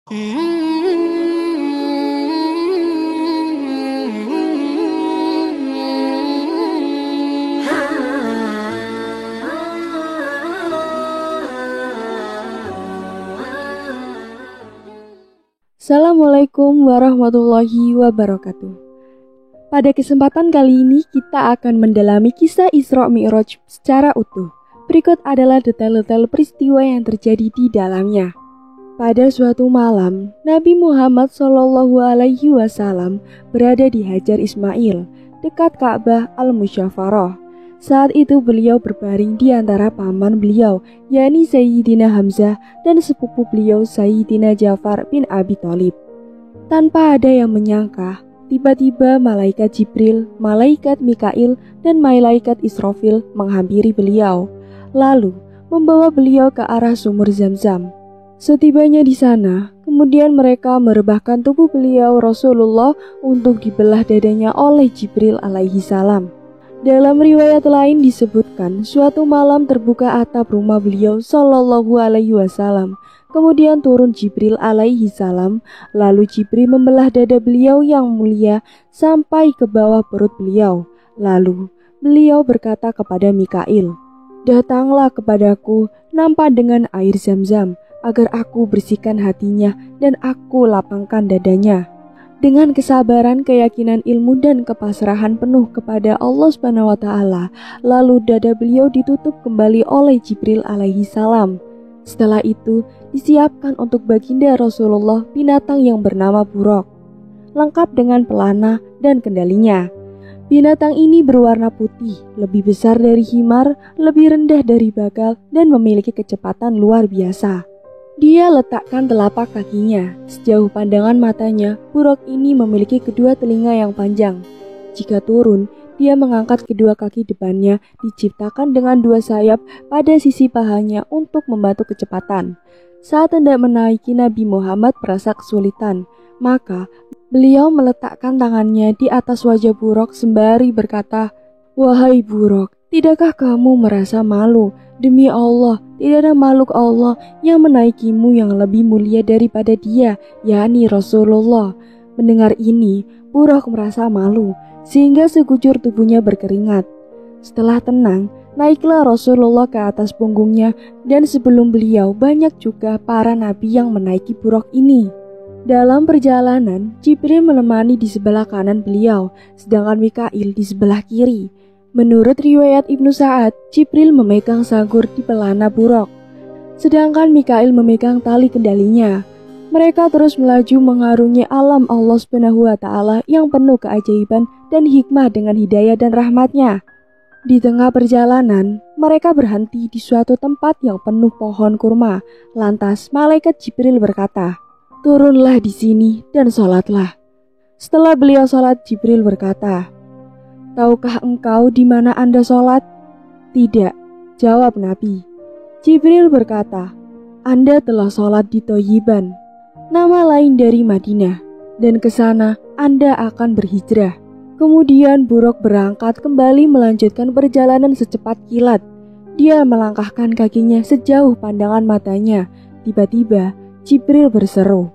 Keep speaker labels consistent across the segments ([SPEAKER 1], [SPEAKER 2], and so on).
[SPEAKER 1] Assalamualaikum warahmatullahi wabarakatuh. Pada kesempatan kali ini kita akan mendalami kisah Isra Mi'raj secara utuh. Berikut adalah detail-detail peristiwa yang terjadi di dalamnya. Pada suatu malam, Nabi Muhammad SAW berada di Hajar Ismail, dekat Ka'bah Al-Musyafarah. Saat itu beliau berbaring di antara paman beliau, yakni Sayyidina Hamzah dan sepupu beliau Sayyidina Ja'far bin Abi Thalib. Tanpa ada yang menyangka, tiba-tiba malaikat Jibril, malaikat Mikail, dan malaikat Israfil menghampiri beliau, lalu membawa beliau ke arah sumur Zam-Zam. Setibanya di sana, kemudian mereka merebahkan tubuh beliau Rasulullah untuk dibelah dadanya oleh Jibril alaihi salam. Dalam riwayat lain disebutkan, suatu malam terbuka atap rumah beliau Shallallahu alaihi wasallam. Kemudian turun Jibril alaihi salam, lalu Jibril membelah dada beliau yang mulia sampai ke bawah perut beliau. Lalu beliau berkata kepada Mikail, "Datanglah kepadaku nampak dengan air Zam-Zam, agar aku bersihkan hatinya dan aku lapangkan dadanya." Dengan kesabaran, keyakinan ilmu dan kepasrahan penuh kepada Allah SWT, lalu dada beliau ditutup kembali oleh Jibril alaihi salam. Setelah itu, disiapkan untuk baginda Rasulullah binatang yang bernama buraq, lengkap dengan pelana dan kendalinya. Binatang ini berwarna putih, lebih besar dari himar, lebih rendah dari bagal, dan memiliki kecepatan luar biasa. Dia letakkan telapak kakinya. Sejauh pandangan matanya, buraq ini memiliki kedua telinga yang panjang. Jika turun, dia mengangkat kedua kaki depannya, diciptakan dengan dua sayap pada sisi pahanya untuk membantu kecepatan. Saat hendak menaiki, Nabi Muhammad merasa kesulitan, maka beliau meletakkan tangannya di atas wajah buraq sembari berkata, "Wahai buraq, tidakkah kamu merasa malu? Demi Allah, tidak ada makhluk Allah yang menaikimu yang lebih mulia daripada dia, yakni Rasulullah." Mendengar ini, buraq merasa malu, sehingga sekujur tubuhnya berkeringat. Setelah tenang, naiklah Rasulullah ke atas punggungnya, dan sebelum beliau banyak juga para nabi yang menaiki buraq ini. Dalam perjalanan, Jibril menemani di sebelah kanan beliau, sedangkan Mikail di sebelah kiri. Menurut riwayat Ibnu Sa'ad, Jibril memegang sangkur di pelana buraq, sedangkan Mikail memegang tali kendalinya. Mereka terus melaju mengarungi alam Allah SWT yang penuh keajaiban dan hikmah dengan hidayah dan rahmatnya. Di tengah perjalanan, mereka berhenti di suatu tempat yang penuh pohon kurma. Lantas malaikat Jibril berkata, "Turunlah di sini dan sholatlah." Setelah beliau sholat, Jibril berkata, "Tahukah engkau di mana Anda sholat?" "Tidak," jawab Nabi. Jibril berkata, "Anda telah sholat di Thoyiban, nama lain dari Madinah, dan ke sana Anda akan berhijrah." Kemudian buraq berangkat kembali melanjutkan perjalanan secepat kilat. Dia melangkahkan kakinya sejauh pandangan matanya. Tiba-tiba Jibril berseru,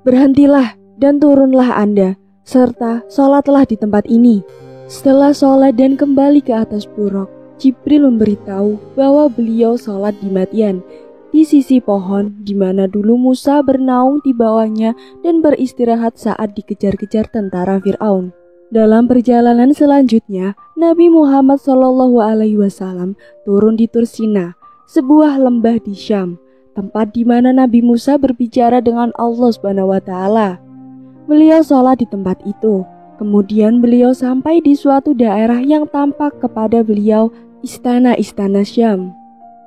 [SPEAKER 1] "Berhentilah dan turunlah Anda, serta sholatlah di tempat ini." Setelah sholat dan kembali ke atas buraq, Jibril memberitahu bahwa beliau sholat di Madyan, di sisi pohon di mana dulu Musa bernaung di bawahnya dan beristirahat saat dikejar-kejar tentara Fir'aun. Dalam perjalanan selanjutnya, Nabi Muhammad SAW turun di Tursina, sebuah lembah di Syam, tempat di mana Nabi Musa berbicara dengan Allah SWT. Beliau sholat di tempat itu. Kemudian beliau sampai di suatu daerah yang tampak kepada beliau istana-istana Syam.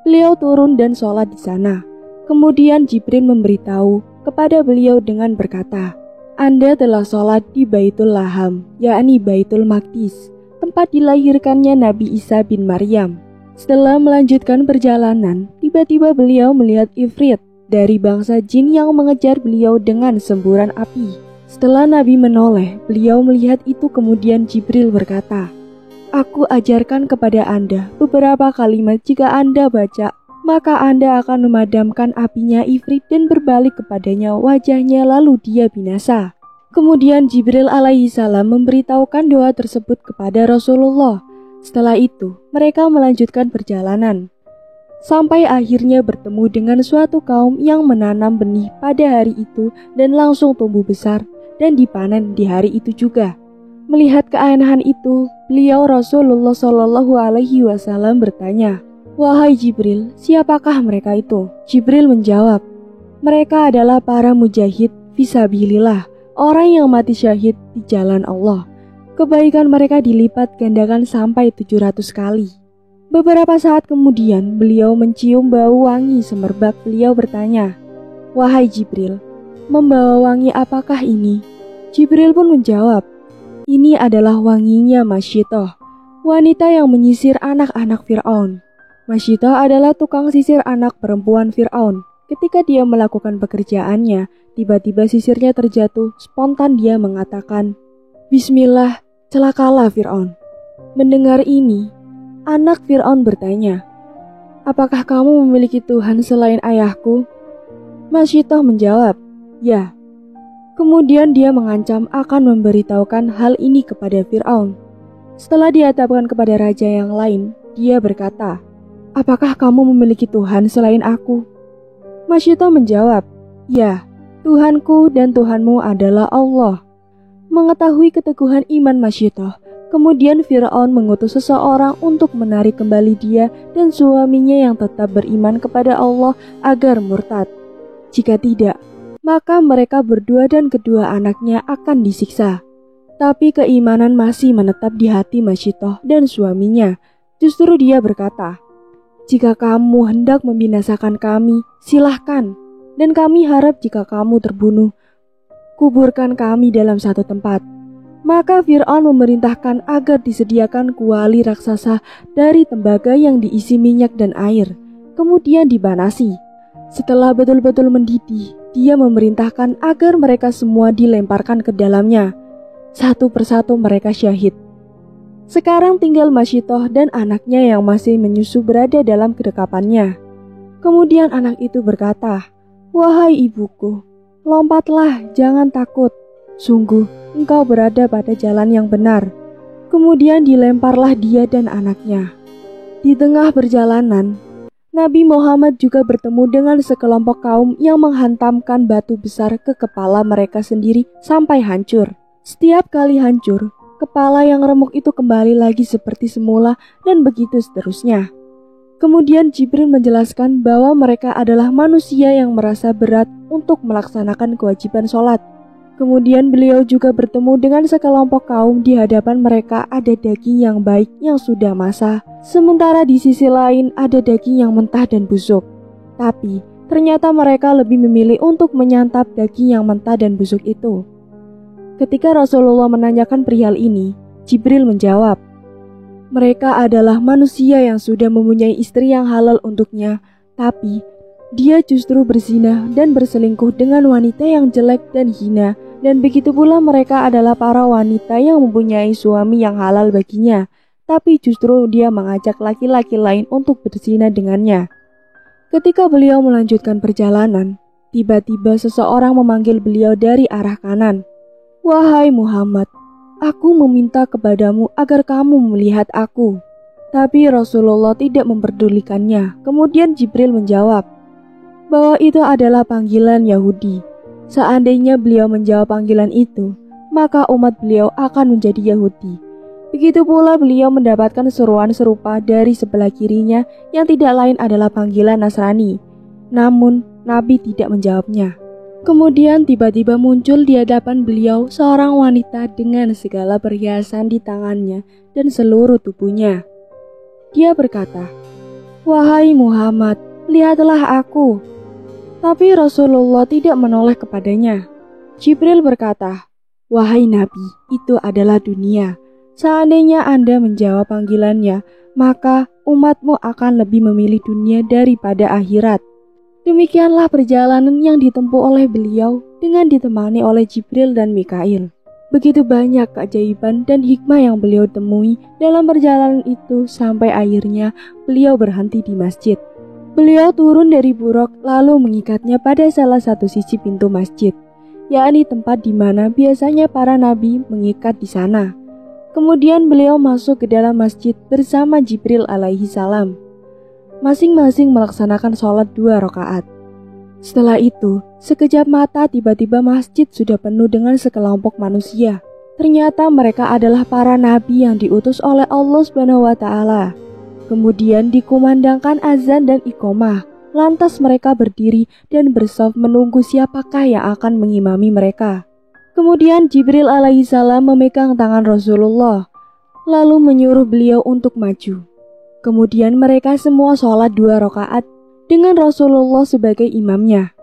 [SPEAKER 1] Beliau turun dan sholat di sana. Kemudian Jibril memberitahu kepada beliau dengan berkata, "Anda telah sholat di Baitul Laham, yakni Baitul Maqdis, tempat dilahirkannya Nabi Isa bin Maryam." Setelah melanjutkan perjalanan, tiba-tiba beliau melihat Ifrit dari bangsa jin yang mengejar beliau dengan semburan api. Setelah Nabi menoleh, beliau melihat itu. Kemudian Jibril berkata, "Aku ajarkan kepada Anda beberapa kalimat, jika Anda baca, maka Anda akan memadamkan apinya Ifrit dan berbalik kepadanya wajahnya lalu dia binasa. Kemudian Jibril alaihi salam memberitahukan doa tersebut kepada Rasulullah. Setelah itu, mereka melanjutkan perjalanan. Sampai akhirnya bertemu dengan suatu kaum yang menanam benih pada hari itu dan langsung tumbuh besar dan dipanen di hari itu juga. Melihat keanehan itu, beliau Rasulullah Shallallahu Alaihi Wasallam bertanya, "Wahai Jibril, siapakah mereka itu?" Jibril menjawab, "Mereka adalah para mujahid fisabilillah, orang yang mati syahid di jalan Allah. Kebaikan mereka dilipat gandakan sampai 700 kali." Beberapa saat kemudian, beliau mencium bau wangi semerbak. Beliau bertanya, "Wahai Jibril, membawa wangi apakah ini?" Jibril pun menjawab, "Ini adalah wanginya Masyitoh, wanita yang menyisir anak-anak Fir'aun." Masyitoh adalah tukang sisir anak perempuan Fir'aun. Ketika dia melakukan pekerjaannya, tiba-tiba sisirnya terjatuh. Spontan dia mengatakan, "Bismillah, celakalah Fir'aun." Mendengar ini, anak Fir'aun bertanya, "Apakah kamu memiliki Tuhan selain ayahku?" Masyitoh menjawab, "Ya." Kemudian dia mengancam akan memberitahukan hal ini kepada Fir'aun. Setelah dihadapkan kepada raja yang lain, dia berkata, "Apakah kamu memiliki Tuhan selain aku?" Masyitoh menjawab, "Ya, Tuhanku dan Tuhanmu adalah Allah." Mengetahui keteguhan iman Masyitoh, kemudian Fir'aun mengutus seseorang untuk menarik kembali dia dan suaminya yang tetap beriman kepada Allah agar murtad. Jika tidak, maka mereka berdua dan kedua anaknya akan disiksa. Tapi keimanan masih menetap di hati Masyitoh dan suaminya. Justru dia berkata, "Jika kamu hendak membinasakan kami, silahkan. Dan kami harap jika kamu terbunuh, kuburkan kami dalam satu tempat." Maka Fir'aun memerintahkan agar disediakan kuali raksasa dari tembaga yang diisi minyak dan air, kemudian dibanasi. Setelah betul-betul mendidih, dia memerintahkan agar mereka semua dilemparkan ke dalamnya. Satu persatu mereka syahid. Sekarang tinggal Masyitoh dan anaknya yang masih menyusu berada dalam kedekapannya. Kemudian anak itu berkata, "Wahai ibuku, lompatlah, jangan takut. Sungguh, engkau berada pada jalan yang benar." Kemudian dilemparlah dia dan anaknya. Di tengah perjalanan, Nabi Muhammad juga bertemu dengan sekelompok kaum yang menghantamkan batu besar ke kepala mereka sendiri sampai hancur. Setiap kali hancur, kepala yang remuk itu kembali lagi seperti semula dan begitu seterusnya. Kemudian Jibril menjelaskan bahwa mereka adalah manusia yang merasa berat untuk melaksanakan kewajiban sholat. Kemudian beliau juga bertemu dengan sekelompok kaum. Di hadapan mereka ada daging yang baik yang sudah masak, sementara di sisi lain ada daging yang mentah dan busuk. Tapi ternyata mereka lebih memilih untuk menyantap daging yang mentah dan busuk itu. Ketika Rasulullah menanyakan perihal ini, Jibril menjawab, "Mereka adalah manusia yang sudah mempunyai istri yang halal untuknya, tapi dia justru berzina dan berselingkuh dengan wanita yang jelek dan hina. Dan begitu pula mereka adalah para wanita yang mempunyai suami yang halal baginya, tapi justru dia mengajak laki-laki lain untuk berzina dengannya." Ketika beliau melanjutkan perjalanan, tiba-tiba seseorang memanggil beliau dari arah kanan. "Wahai Muhammad, aku meminta kepadamu agar kamu melihat aku." Tapi Rasulullah tidak memperdulikannya. Kemudian Jibril menjawab bahwa itu adalah panggilan Yahudi. Seandainya beliau menjawab panggilan itu, maka umat beliau akan menjadi Yahudi. Begitu pula beliau mendapatkan seruan serupa dari sebelah kirinya yang tidak lain adalah panggilan Nasrani. Namun Nabi tidak menjawabnya. Kemudian tiba-tiba muncul di hadapan beliau seorang wanita dengan segala perhiasan di tangannya dan seluruh tubuhnya. Dia berkata, "Wahai Muhammad, lihatlah aku." Tapi Rasulullah tidak menoleh kepadanya. Jibril berkata, "Wahai Nabi, itu adalah dunia. Seandainya Anda menjawab panggilannya, maka umatmu akan lebih memilih dunia daripada akhirat." Demikianlah perjalanan yang ditempuh oleh beliau dengan ditemani oleh Jibril dan Mikail. Begitu banyak keajaiban dan hikmah yang beliau temui dalam perjalanan itu sampai akhirnya beliau berhenti di masjid. Beliau turun dari buruk lalu mengikatnya pada salah satu sisi pintu masjid, yakni tempat di mana biasanya para nabi mengikat di sana. Kemudian beliau masuk ke dalam masjid bersama Jibril alaihi salam. Masing-masing melaksanakan sholat 2 rakaat. Setelah itu, sekejap mata tiba-tiba masjid sudah penuh dengan sekelompok manusia. Ternyata mereka adalah para nabi yang diutus oleh Allah SWT. Kemudian dikumandangkan azan dan iqomah. Lantas mereka berdiri dan bersaf menunggu siapakah yang akan mengimami mereka. Kemudian Jibril alaihissalam memegang tangan Rasulullah, lalu menyuruh beliau untuk maju. Kemudian mereka semua sholat 2 rakaat dengan Rasulullah sebagai imamnya.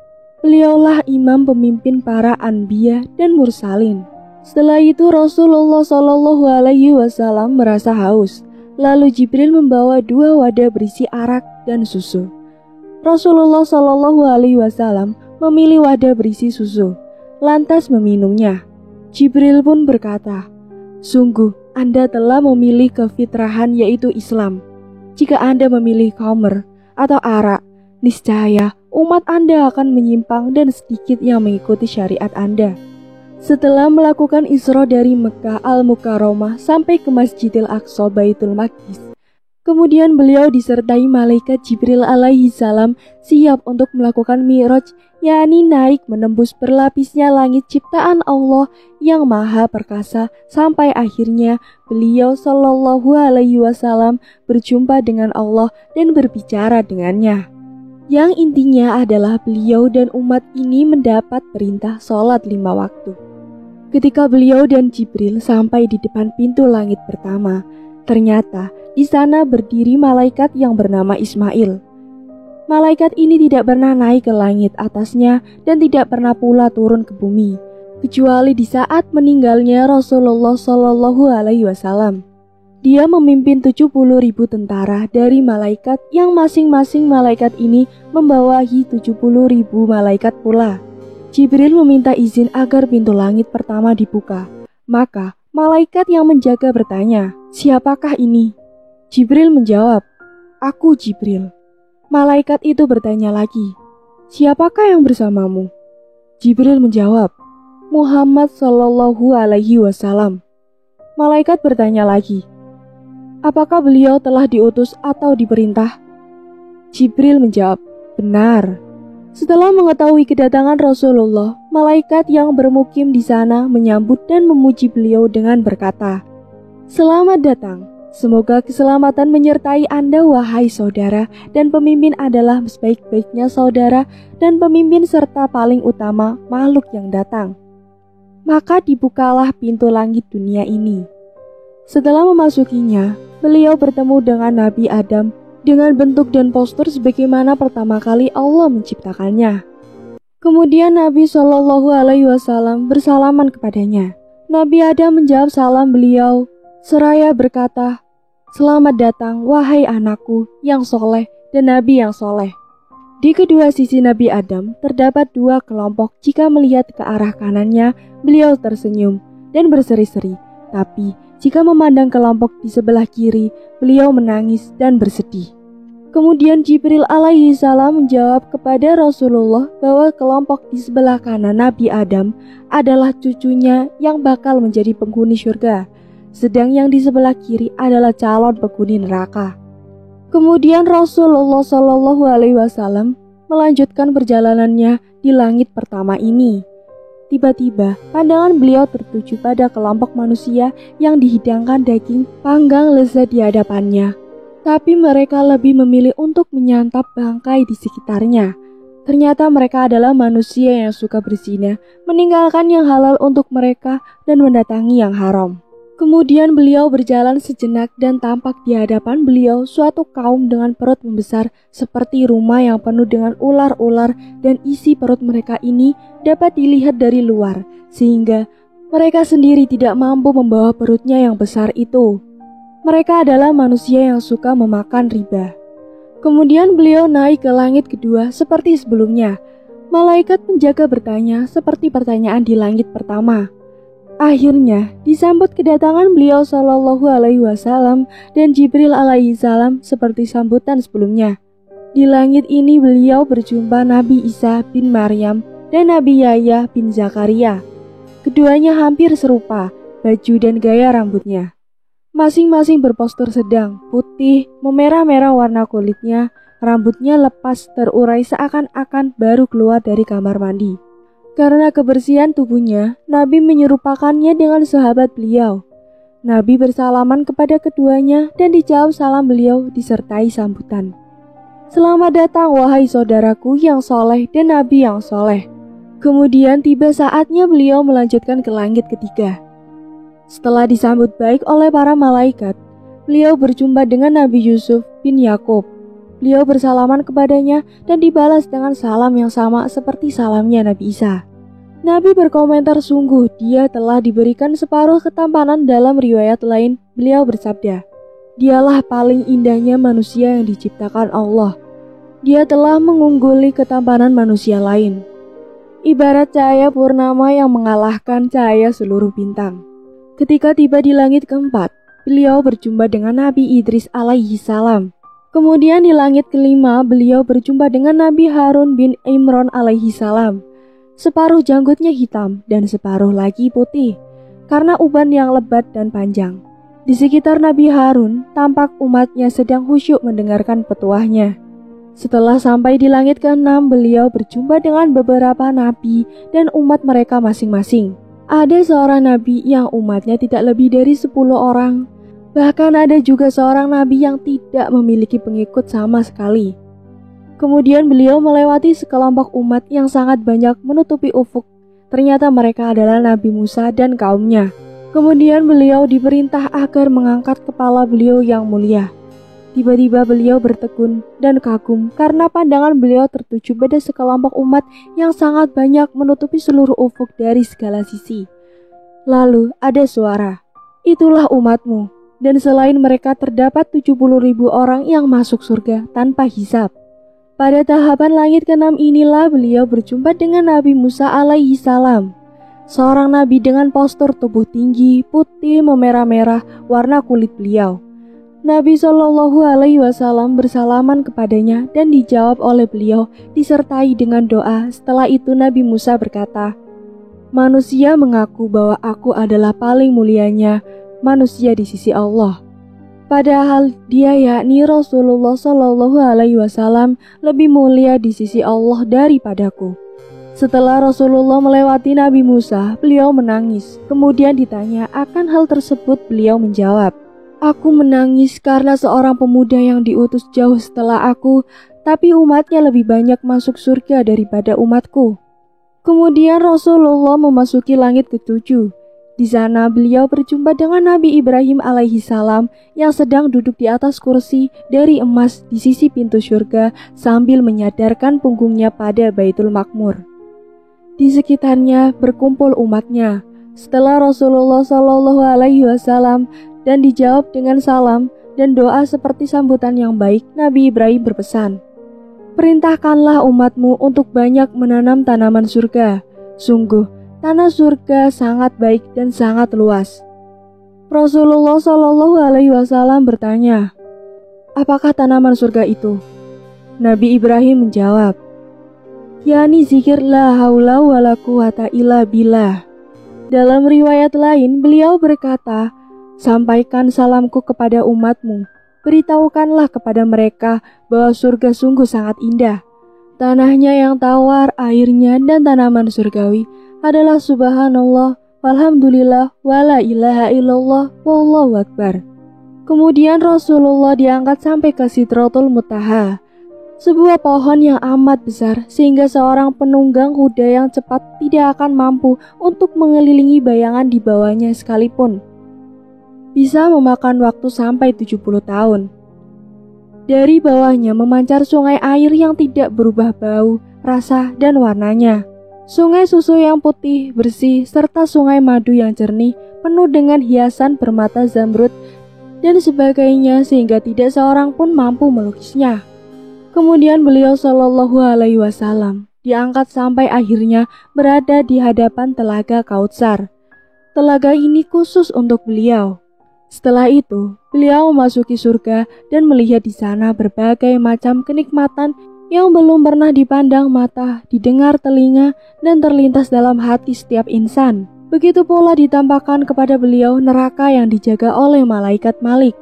[SPEAKER 1] Beliaulah imam pemimpin para anbiya dan mursalin. Setelah itu Rasulullah SAW merasa haus. Lalu Jibril membawa 2 wadah berisi arak dan susu. Rasulullah SAW memilih wadah berisi susu, lantas meminumnya. Jibril pun berkata, "Sungguh Anda telah memilih kefitrahan yaitu Islam. Jika Anda memilih khamr atau arak, niscaya umat Anda akan menyimpang dan sedikit yang mengikuti syariat Anda." Setelah melakukan Isra dari Mekah Al-Mukarramah sampai ke Masjidil Aqsa Baitul Maqdis, kemudian beliau disertai malaikat Jibril alaihi salam siap untuk melakukan Mi'raj, yakni naik menembus berlapisnya langit ciptaan Allah yang maha perkasa sampai akhirnya beliau sallallahu alaihi wasallam berjumpa dengan Allah dan berbicara dengannya. Yang intinya adalah beliau dan umat ini mendapat perintah sholat 5 waktu. Ketika beliau dan Jibril sampai di depan pintu langit pertama, ternyata di sana berdiri malaikat yang bernama Ismail. Malaikat ini tidak pernah naik ke langit atasnya dan tidak pernah pula turun ke bumi, kecuali di saat meninggalnya Rasulullah SAW. Dia memimpin 70.000 tentara dari malaikat yang masing-masing malaikat ini membawahi 70.000 malaikat pula. Jibril meminta izin agar pintu langit pertama dibuka. Maka malaikat yang menjaga bertanya, "Siapakah ini?" Jibril menjawab, "Aku Jibril." Malaikat itu bertanya lagi, "Siapakah yang bersamamu?" Jibril menjawab, "Muhammad sallallahu alaihi wasallam." Malaikat bertanya lagi, "Apakah beliau telah diutus atau diperintah?" Jibril menjawab, "Benar." Setelah mengetahui kedatangan Rasulullah, malaikat yang bermukim di sana menyambut dan memuji beliau dengan berkata, "Selamat datang. Semoga keselamatan menyertai Anda wahai saudara, dan pemimpin adalah sebaik-baiknya saudara dan pemimpin serta paling utama makhluk yang datang." Maka dibukalah pintu langit dunia ini. Setelah memasukinya, beliau bertemu dengan Nabi Adam dengan bentuk dan postur sebagaimana pertama kali Allah menciptakannya. Kemudian Nabi SAW bersalaman kepadanya. Nabi Adam menjawab salam beliau, seraya berkata, "Selamat datang wahai anakku yang soleh dan Nabi yang soleh." Di kedua sisi Nabi Adam terdapat 2 kelompok. Jika melihat ke arah kanannya, beliau tersenyum dan berseri-seri. Tapi jika memandang kelompok di sebelah kiri, beliau menangis dan bersedih. Kemudian Jibril alaihi salam menjawab kepada Rasulullah bahwa kelompok di sebelah kanan Nabi Adam adalah cucunya yang bakal menjadi penghuni surga, sedang yang di sebelah kiri adalah calon penghuni neraka. Kemudian Rasulullah SAW melanjutkan perjalanannya di langit pertama ini. Tiba-tiba pandangan beliau tertuju pada kelompok manusia yang dihidangkan daging panggang lezat di hadapannya. Tapi mereka lebih memilih untuk menyantap bangkai di sekitarnya. Ternyata mereka adalah manusia yang suka berzina, meninggalkan yang halal untuk mereka dan mendatangi yang haram. Kemudian beliau berjalan sejenak dan tampak di hadapan beliau suatu kaum dengan perut membesar seperti rumah yang penuh dengan ular-ular, dan isi perut mereka ini dapat dilihat dari luar, sehingga mereka sendiri tidak mampu membawa perutnya yang besar itu. Mereka adalah manusia yang suka memakan riba. Kemudian beliau naik ke langit kedua seperti sebelumnya. Malaikat penjaga bertanya seperti pertanyaan di langit pertama. Akhirnya disambut kedatangan beliau sallallahu alaihi wasallam dan Jibril alaihi salam seperti sambutan sebelumnya. Di langit ini beliau berjumpa Nabi Isa bin Maryam dan Nabi Yahya bin Zakaria. Keduanya hampir serupa, baju dan gaya rambutnya. Masing-masing berpostur sedang, putih, memerah-merah warna kulitnya, rambutnya lepas terurai seakan-akan baru keluar dari kamar mandi. Karena kebersihan tubuhnya, Nabi menyerupakannya dengan sahabat beliau. Nabi bersalaman kepada keduanya dan dijawab salam beliau disertai sambutan. Selamat datang wahai saudaraku yang soleh dan Nabi yang soleh. Kemudian tiba saatnya beliau melanjutkan ke langit ketiga. Setelah disambut baik oleh para malaikat, beliau berjumpa dengan Nabi Yusuf bin Yakub. Beliau bersalaman kepadanya dan dibalas dengan salam yang sama seperti salamnya Nabi Isa. Nabi berkomentar sungguh dia telah diberikan separuh ketampanan. Dalam riwayat lain, beliau bersabda, "Dialah paling indahnya manusia yang diciptakan Allah. Dia telah mengungguli ketampanan manusia lain. Ibarat cahaya purnama yang mengalahkan cahaya seluruh bintang." Ketika tiba di langit keempat, beliau berjumpa dengan Nabi Idris alaihi salam. Kemudian di langit kelima, beliau berjumpa dengan Nabi Harun bin Imran alaihi salam. Separuh janggutnya hitam dan separuh lagi putih, karena uban yang lebat dan panjang. Di sekitar Nabi Harun, tampak umatnya sedang khusyuk mendengarkan petuahnya. Setelah sampai di langit ke-6, beliau berjumpa dengan beberapa nabi dan umat mereka masing-masing. Ada seorang nabi yang umatnya tidak lebih dari 10 orang. Bahkan ada juga seorang nabi yang tidak memiliki pengikut sama sekali. Kemudian beliau melewati sekelompok umat yang sangat banyak menutupi ufuk. Ternyata mereka adalah Nabi Musa dan kaumnya. Kemudian beliau diperintah agar mengangkat kepala beliau yang mulia. Tiba-tiba beliau bertekun dan kagum karena pandangan beliau tertuju pada sekelompok umat yang sangat banyak menutupi seluruh ufuk dari segala sisi. Lalu ada suara, "Itulah umatmu." Dan selain mereka terdapat 70.000 orang yang masuk surga tanpa hisab. Pada tahapan langit ke-6 inilah beliau berjumpa dengan Nabi Musa alaihi salam. Seorang nabi dengan postur tubuh tinggi, putih, memerah-merah, warna kulit beliau. Nabi Shallallahu alaihi wasallam bersalaman kepadanya dan dijawab oleh beliau disertai dengan doa. Setelah itu Nabi Musa berkata, "Manusia mengaku bahwa aku adalah paling mulianya manusia di sisi Allah. Padahal dia yakni Rasulullah Shallallahu alaihi wasallam lebih mulia di sisi Allah daripadaku." Setelah Rasulullah melewati Nabi Musa, beliau menangis. Kemudian ditanya akan hal tersebut, beliau menjawab, "Aku menangis karena seorang pemuda yang diutus jauh setelah aku, tapi umatnya lebih banyak masuk surga daripada umatku." Kemudian Rasulullah memasuki langit ke-7. Di sana beliau berjumpa dengan Nabi Ibrahim alaihi salam yang sedang duduk di atas kursi dari emas di sisi pintu surga sambil menyadarkan punggungnya pada Baitul Makmur. Di sekitarnya berkumpul umatnya. Setelah Rasulullah Shallallahu alaihi wasallam dan dijawab dengan salam dan doa seperti sambutan yang baik, Nabi Ibrahim berpesan, "Perintahkanlah umatmu untuk banyak menanam tanaman surga. Sungguh, tanah surga sangat baik dan sangat luas." Rasulullah Shallallahu alaihi wasallam bertanya, "Apakah tanaman surga itu?" Nabi Ibrahim menjawab, "Yani zikir la haula wala quwata illa billah." Dalam riwayat lain, beliau berkata, "Sampaikan salamku kepada umatmu. Beritahukanlah kepada mereka bahwa surga sungguh sangat indah. Tanahnya yang tawar, airnya, dan tanaman surgawi adalah subhanallah, walhamdulillah, wala ilaha illallah, wallahu akbar." Kemudian Rasulullah diangkat sampai ke Sidratul Muntaha, sebuah pohon yang amat besar sehingga seorang penunggang kuda yang cepat tidak akan mampu untuk mengelilingi bayangan di bawahnya sekalipun. Bisa memakan waktu sampai 70 tahun. Dari bawahnya memancar sungai air yang tidak berubah bau, rasa, dan warnanya. Sungai susu yang putih, bersih, serta sungai madu yang jernih, penuh dengan hiasan permata zamrud dan sebagainya sehingga tidak seorang pun mampu melukisnya. Kemudian beliau Shallallahu alaihi wasallam diangkat sampai akhirnya berada di hadapan telaga Kautsar. Telaga ini khusus untuk beliau. Setelah itu, beliau memasuki surga dan melihat di sana berbagai macam kenikmatan yang belum pernah dipandang mata, didengar telinga, dan terlintas dalam hati setiap insan. Begitu pula ditampakkan kepada beliau neraka yang dijaga oleh malaikat Malik.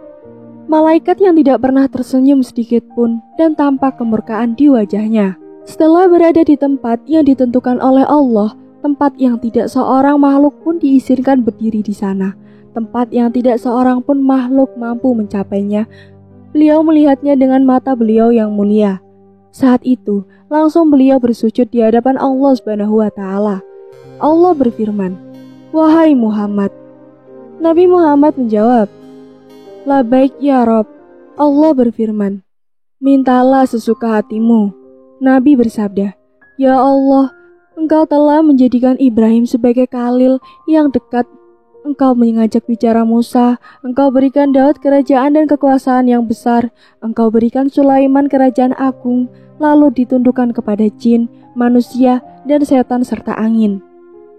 [SPEAKER 1] Malaikat yang tidak pernah tersenyum sedikit pun dan tampak kemurkaan di wajahnya. Setelah berada di tempat yang ditentukan oleh Allah, tempat yang tidak seorang makhluk pun diizinkan berdiri di sana, tempat yang tidak seorang pun makhluk mampu mencapainya, beliau melihatnya dengan mata beliau yang mulia. Saat itu, langsung beliau bersujud di hadapan Allah Subhanahu wa Ta'ala. Allah berfirman, "Wahai Muhammad." Nabi Muhammad menjawab, "Labaik ya Rob." Allah berfirman, "Mintalah sesuka hatimu." Nabi bersabda, "Ya Allah, Engkau telah menjadikan Ibrahim sebagai khalil yang dekat. Engkau mengajak bicara Musa, Engkau berikan Daud kerajaan dan kekuasaan yang besar, Engkau berikan Sulaiman kerajaan agung, lalu ditundukkan kepada jin, manusia, dan setan serta angin.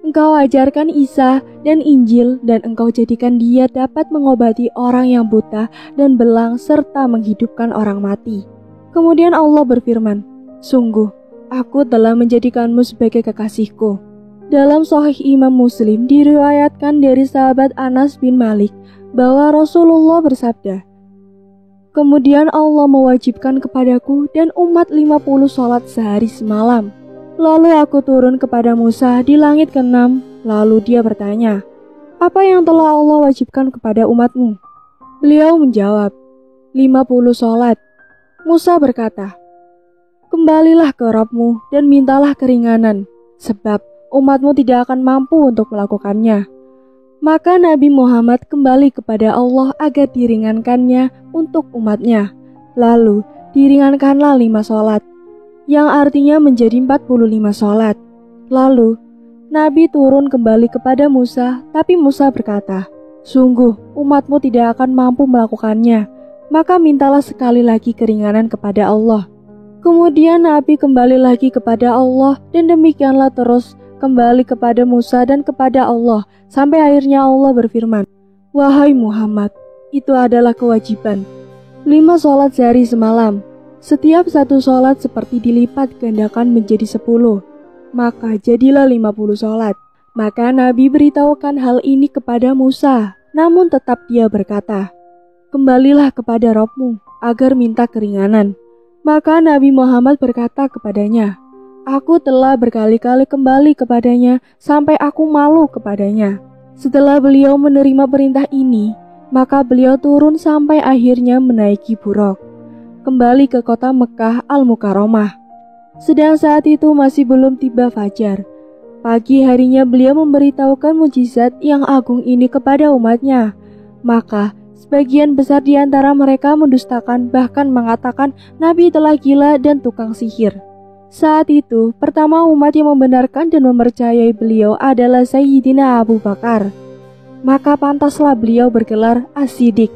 [SPEAKER 1] Engkau ajarkan Isa dan Injil, dan Engkau jadikan dia dapat mengobati orang yang buta dan belang serta menghidupkan orang mati." Kemudian Allah berfirman, "Sungguh, Aku telah menjadikanmu sebagai kekasihku." Dalam Sahih Imam Muslim diriwayatkan dari sahabat Anas bin Malik bahwa Rasulullah bersabda, "Kemudian Allah mewajibkan kepadaku dan umat 50 sholat sehari semalam. Lalu aku turun kepada Musa di langit ke-6, lalu dia bertanya, 'Apa yang telah Allah wajibkan kepada umatmu?' Beliau menjawab, 50 sholat. Musa berkata, 'Kembalilah ke Rabbmu dan mintalah keringanan, sebab umatmu tidak akan mampu untuk melakukannya.' Maka Nabi Muhammad kembali kepada Allah agar diringankannya untuk umatnya. Lalu diringankanlah 5 sholat, yang artinya menjadi 45 sholat. Lalu Nabi turun kembali kepada Musa, tapi Musa berkata, 'Sungguh umatmu tidak akan mampu melakukannya, maka mintalah sekali lagi keringanan kepada Allah.' Kemudian Nabi kembali lagi kepada Allah dan demikianlah terus kembali kepada Musa dan kepada Allah sampai akhirnya Allah berfirman, 'Wahai Muhammad, itu adalah kewajiban 5 sholat sehari semalam. Setiap satu sholat seperti dilipat gandakan menjadi 10, maka jadilah 50 sholat.' Maka Nabi beritahukan hal ini kepada Musa, namun tetap dia berkata, 'Kembalilah kepada Rabbmu agar minta keringanan.' Maka Nabi Muhammad berkata kepadanya, 'Aku telah berkali-kali kembali kepadanya sampai aku malu kepadanya.' Setelah beliau menerima perintah ini, maka beliau turun sampai akhirnya menaiki buraq, kembali ke kota Mekah Al-Mukarramah. Sedang saat itu masih belum tiba fajar. Pagi harinya beliau memberitahukan mukjizat yang agung ini kepada umatnya. Maka sebagian besar di antara mereka mendustakan, bahkan mengatakan Nabi telah gila dan tukang sihir. Saat itu, pertama umat yang membenarkan dan mempercayai beliau adalah Sayyidina Abu Bakar. Maka pantaslah beliau bergelar As-Siddiq.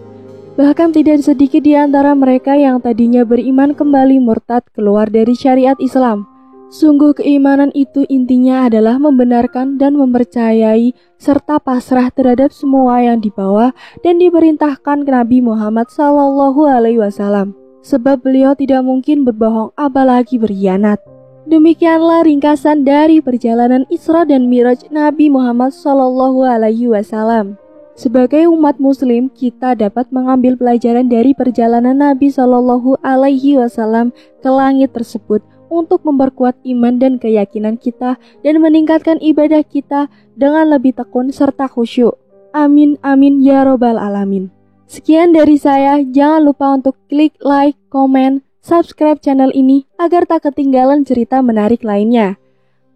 [SPEAKER 1] Bahkan tidak sedikit di antara mereka yang tadinya beriman kembali murtad keluar dari syariat Islam. Sungguh keimanan itu intinya adalah membenarkan dan mempercayai serta pasrah terhadap semua yang dibawa dan diperintahkan Nabi Muhammad SAW. Sebab beliau tidak mungkin berbohong apalagi berkhianat. Demikianlah ringkasan dari perjalanan Isra dan Mi'raj Nabi Muhammad SAW. Sebagai umat muslim, kita dapat mengambil pelajaran dari perjalanan Nabi SAW ke langit tersebut untuk memperkuat iman dan keyakinan kita dan meningkatkan ibadah kita dengan lebih tekun serta khusyuk. Amin amin ya robbal alamin. Sekian dari saya, jangan lupa untuk klik like, komen, subscribe channel ini agar tak ketinggalan cerita menarik lainnya.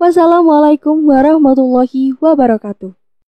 [SPEAKER 1] Wassalamualaikum warahmatullahi wabarakatuh.